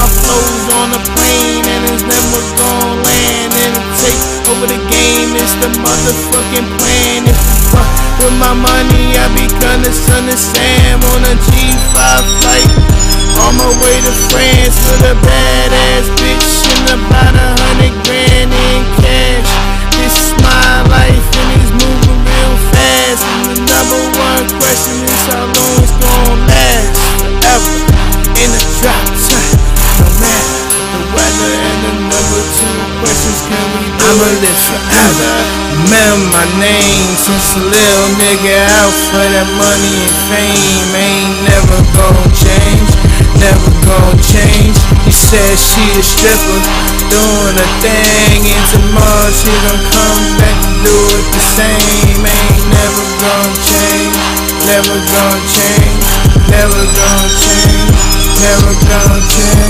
my flows on a plane, and it's never gon' land. And to take over the game, it's the motherfucking plan. If you fuck with my money, I become the son of Sam on a G5 flight, on my way to France with a badass bitch and about 100 grand in cash. This is my life and it's moving real fast. And the number one question is how long it's gon' last. Forever in the drop top, no matter the weather. And the number two questions, can we do I'ma live forever. Remember my name since a little nigga out for that money and fame. Ain't never gon' change, never gon' change. He said she a stripper, doing a thing, and tomorrow she gon' come back to do it the same. Ain't never gon' change, never gon' change, never gon' change, never gon' change.